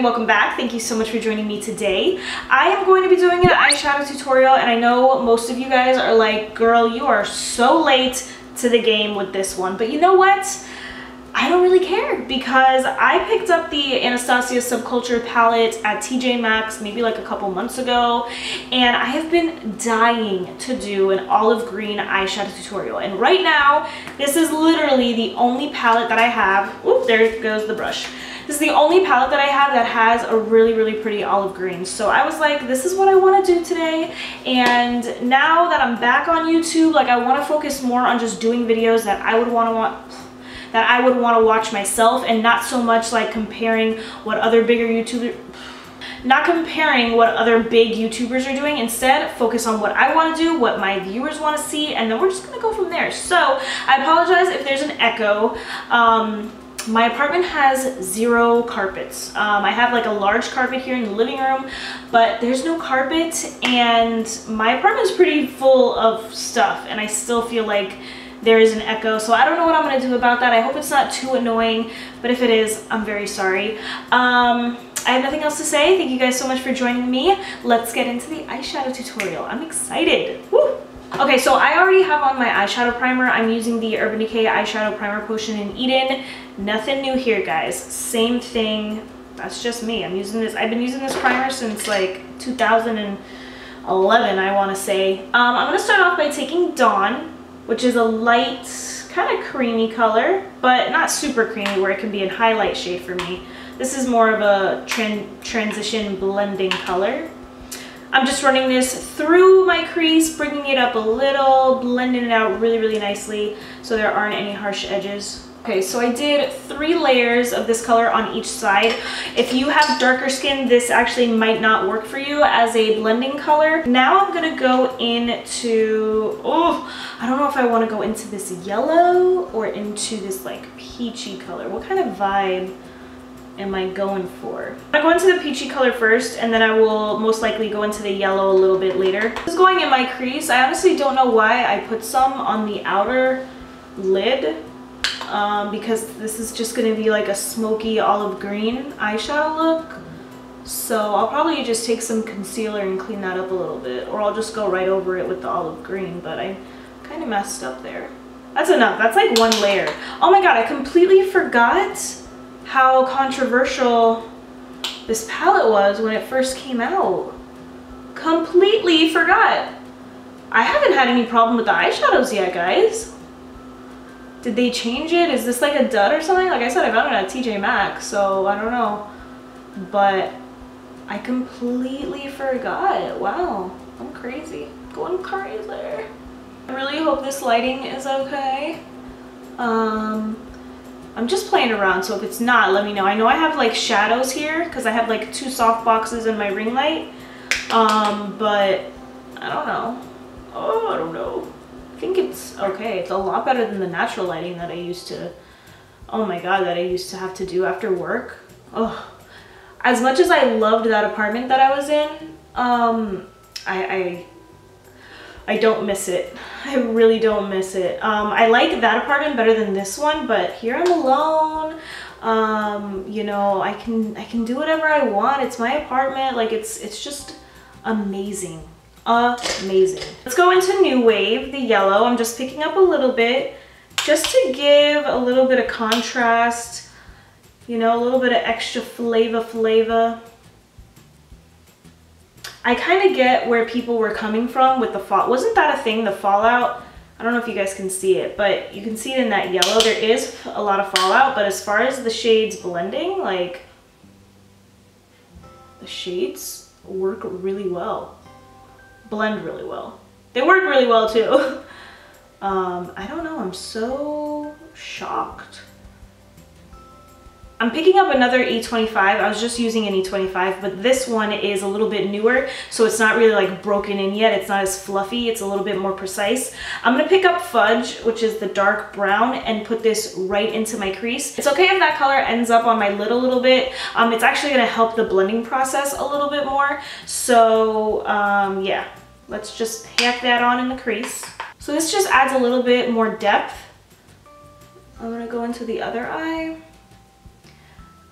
and welcome back. Thank you so much for joining me today. I am going to be doing an eyeshadow tutorial, and I know most of you guys are like, girl, you are so late to the game with this one. But you know what? I don't really care, because I picked up the Anastasia Subculture palette at TJ Maxx maybe like a couple months ago, and I have been dying to do an olive green eyeshadow tutorial. And right now, this is literally the only palette that I have. Oop, there goes the brush. This is the only palette that I have that has a really pretty olive green. So I was like, this is what I want to do today. And now that I'm back on YouTube, like, I want to focus more on just doing videos that I would want to watch myself, and not so much like comparing what other bigger YouTubers, not comparing what other big YouTubers are doing. Instead, focus on what I want to do, what my viewers want to see, and then we're just gonna go from there. So I apologize if there's an echo. My apartment has 0 carpets. I have like a large carpet here in the living room, but there's no carpet, and my apartment is pretty full of stuff, and I still feel like there is an echo. So I don't know what I'm going to do about that. I hope it's not too annoying, but if it is, I'm very sorry. I have nothing else to say. Thank you guys so much for joining me. Let's get into the eyeshadow tutorial. I'm excited. Woo! Okay, so I already have on my eyeshadow primer. I'm using the Urban Decay eyeshadow primer potion in Eden. Nothing new here, guys. Same thing. That's just me. I'm using this. I've been using this primer since like 2011, I want to say. I'm going to start off by taking Dawn, which is a light, kind of creamy color, but not super creamy where it can be a highlight shade for me. This is more of a transition blending color. I'm just running this through my crease, bringing it up a little, blending it out really nicely so there aren't any harsh edges. Okay, so I did 3 layers of this color on each side. If you have darker skin, this actually might not work for you as a blending color. Now I'm gonna go into, I don't know if I wanna go into this yellow or into this like peachy color. What kind of vibe am I going for? I'm gonna go into the peachy color first, and then I will most likely go into the yellow a little bit later. This is going in my crease. I honestly don't know why I put some on the outer lid. Because this is just going to be like a smoky olive green eyeshadow look. So I'll probably just take some concealer and clean that up a little bit, or I'll just go right over it with the olive green, but I kind of messed up there. That's enough. That's like 1 layer. Oh my god, I completely forgot how controversial this palette was when it first came out. Completely forgot. I haven't had any problem with the eyeshadows yet, guys. Did they change it? Is this like a dud or something? Like I said, I found it at TJ Maxx, so I don't know. But I completely forgot. Wow, I'm crazy. Going crazy. I really hope this lighting is okay. I'm just playing around, so if it's not, let me know. I know I have like shadows here because I have like 2 soft boxes in my ring light. But I don't know. Oh, I don't know. I think it's okay. It's a lot better than the natural lighting that I used to, oh my god, that I used to have to do after work. Oh, as much as I loved that apartment that I was in, I don't miss it. I really don't miss it. I like that apartment better than this one, but here I'm alone. You know, I can do whatever I want. It's my apartment. Like it's just amazing. Amazing. Let's go into New Wave, the yellow. I'm just picking up a little bit just to give a little bit of contrast, you know, a little bit of extra flavor. I kind of get where people were coming from with the fall. Wasn't that a thing, the fallout? I don't know if you guys can see it, but you can see it in that yellow. There is a lot of fallout, but as far as the shades blending, like, the shades work really well. Blend really well. They work really well too. I don't know, I'm so shocked. I'm picking up another E25. I was just using an E25, but this one is a little bit newer, so it's not really like broken in yet. It's not as fluffy. It's a little bit more precise. I'm gonna pick up Fudge, which is the dark brown, and put this right into my crease. It's okay if that color ends up on my lid a little bit. It's actually gonna help the blending process a little bit more. So yeah, let's just pack that on in the crease. So this just adds a little bit more depth. I'm gonna go into the other eye.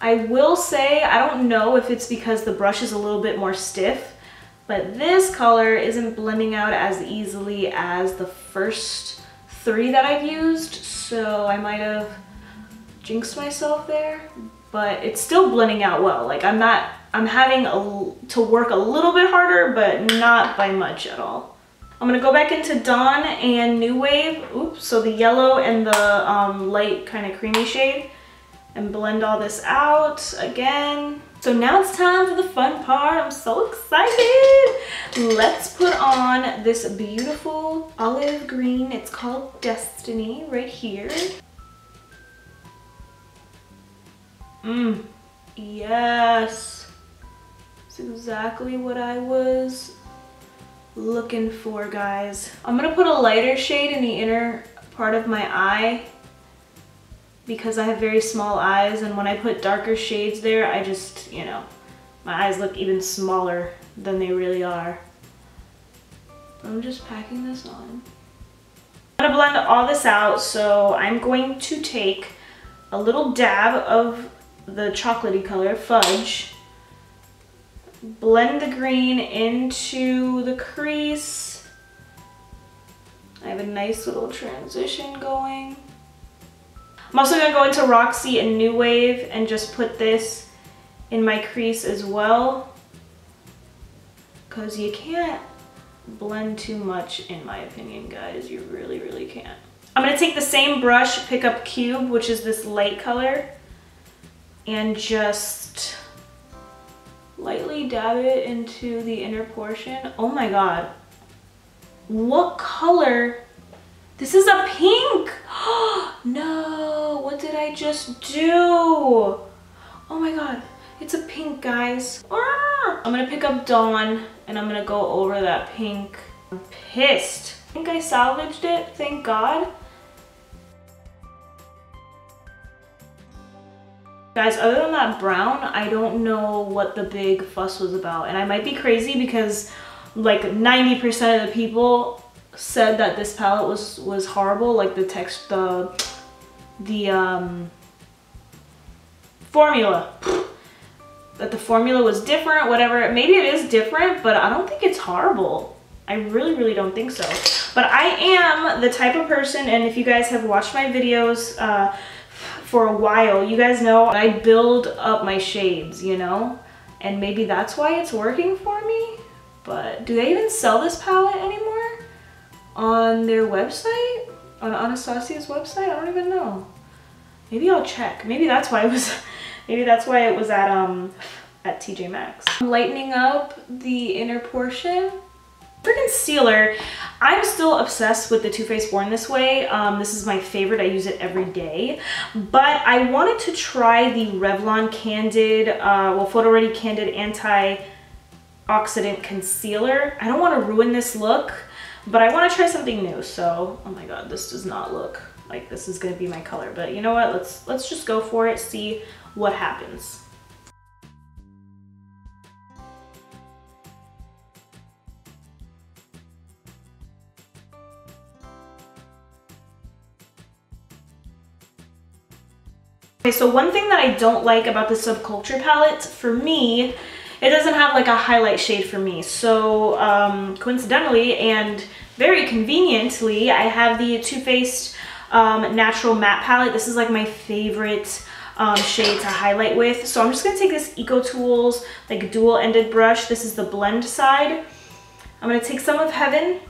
I will say, I don't know if it's because the brush is a little bit more stiff, but this color isn't blending out as easily as the first 3 that I've used, so I might have jinxed myself there, but it's still blending out well. Like I'm having to work a little bit harder, but not by much at all. I'm gonna go back into Dawn and New Wave, oops, so the yellow and the light kind of creamy shade, and blend all this out again. So now it's time for the fun part. I'm so excited. Let's put on this beautiful olive green. It's called Destiny right here. Yes. It's exactly what I was looking for, guys. I'm gonna put a lighter shade in the inner part of my eye because I have very small eyes, and when I put darker shades there, I just, you know, my eyes look even smaller than they really are. I'm just packing this on. I'm gonna blend all this out, so I'm going to take a little dab of the chocolatey color, Fudge, blend the green into the crease. I have a nice little transition going. I'm also going to go into Roxy and New Wave and just put this in my crease as well, because you can't blend too much in my opinion, guys. You really, really can't. I'm going to take the same brush, pick up Cube, which is this light color, and just lightly dab it into the inner portion. Oh my god. What color? This is a pink! No, what did I just do? Oh my god, it's a pink, guys. I'm gonna pick up Dawn and I'm gonna go over that pink. I'm pissed. I think I salvaged it, thank god. Guys, other than that brown, I don't know what the big fuss was about. And I might be crazy because like 90% of the people said that this palette was horrible, like the formula, that the formula was different, whatever. Maybe it is different, but I don't think it's horrible. I really, really don't think so. But I am the type of person, and if you guys have watched my videos for a while, you guys know I build up my shades, you know, and maybe that's why it's working for me. But do they even sell this palette anymore on their website, on Anastasia's website? I don't even know. Maybe I'll check. Maybe that's why it was maybe that's why it was at TJ Maxx. I'm lightening up the inner portion. For concealer, I'm still obsessed with the Too Faced Born This Way. This is my favorite. I use it every day. But I wanted to try the Revlon Candid, PhotoReady Candid Antioxidant Concealer. I don't want to ruin this look, but I want to try something new. So, oh my god, this does not look like this is going to be my color. But you know what? Let's just go for it, see what happens. Okay, so one thing that I don't like about the Subculture palette, for me, it doesn't have like a highlight shade for me. So coincidentally and very conveniently, I have the Too Faced Natural Matte palette. This is like my favorite shade to highlight with. So I'm just gonna take this Eco Tools like dual-ended brush. This is the blend side. I'm gonna take some of Heaven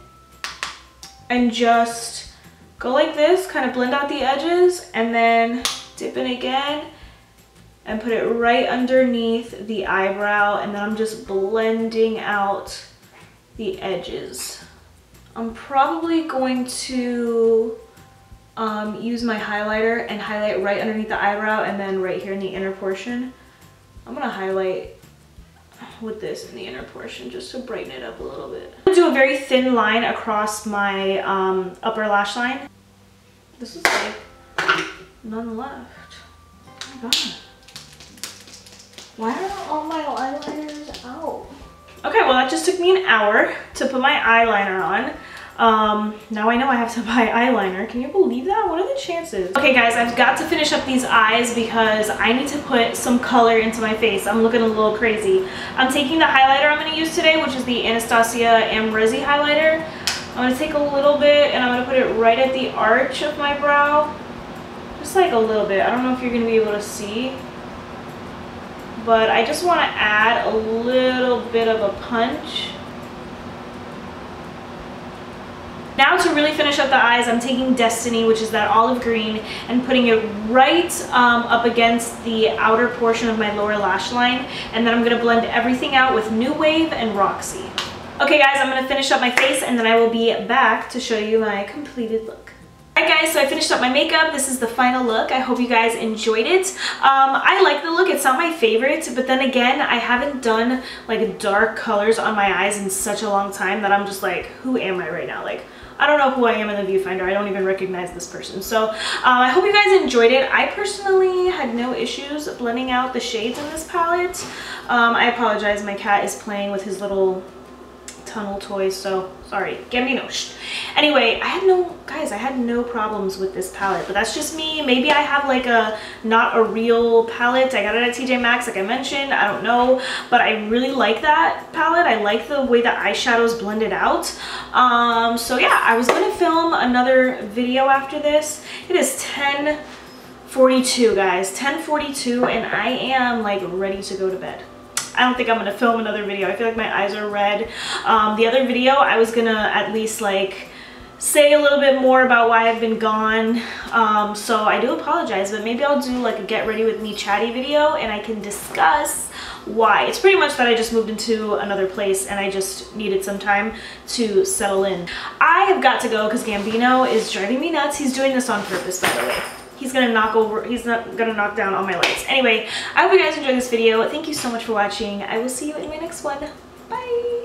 and just go like this, kind of blend out the edges, and then dip in again and put it right underneath the eyebrow, and then I'm just blending out the edges. I'm probably going to use my highlighter and highlight right underneath the eyebrow and then right here in the inner portion. I'm gonna highlight with this in the inner portion just to brighten it up a little bit. I'm gonna do a very thin line across my upper lash line. This is like none left. Oh my god. Why are all my eyeliners out? Okay, well that just took me an hour to put my eyeliner on. Now I know I have to buy eyeliner. Can you believe that? What are the chances? Okay guys, I've got to finish up these eyes because I need to put some color into my face. I'm looking a little crazy. I'm taking the highlighter I'm going to use today, which is the Anastasia Amrezy highlighter. I'm going to take a little bit and I'm going to put it right at the arch of my brow. Just like a little bit. I don't know if you're going to be able to see, but I just want to add a little bit of a punch. Now to really finish up the eyes, I'm taking Destiny, which is that olive green, and putting it right up against the outer portion of my lower lash line. And then I'm going to blend everything out with New Wave and Roxy. Okay guys, I'm going to finish up my face and then I will be back to show you my completed look. Alright guys, so I finished up my makeup. This is the final look. I hope you guys enjoyed it. I like the look. It's not my favorite, but then again, I haven't done like dark colors on my eyes in such a long time that I'm just like, who am I right now? Like, I don't know who I am in the viewfinder. I don't even recognize this person. So I hope you guys enjoyed it. I personally had no issues blending out the shades in this palette. I apologize. My cat is playing with his little tunnel toys, so sorry, get me noshed. Anyway, I had no problems with this palette, but that's just me. Maybe I have like a not a real palette. I got it at TJ Maxx, like I mentioned. I don't know, but I really like that palette. I like the way the eyeshadows blended out. So yeah, I was gonna film another video after this. It is 10:42 guys, 10:42, and I am like ready to go to bed. I don't think I'm gonna film another video. I feel like my eyes are red. The other video, I was gonna at least like say a little bit more about why I've been gone. So I do apologize, but maybe I'll do like a get ready with me chatty video and I can discuss why. It's pretty much that I just moved into another place and I just needed some time to settle in. I have got to go because Gambino is driving me nuts. He's doing this on purpose, by the way. He's not gonna knock down all my lights. Anyway, I hope you guys enjoyed this video. Thank you so much for watching. I will see you in my next one. Bye.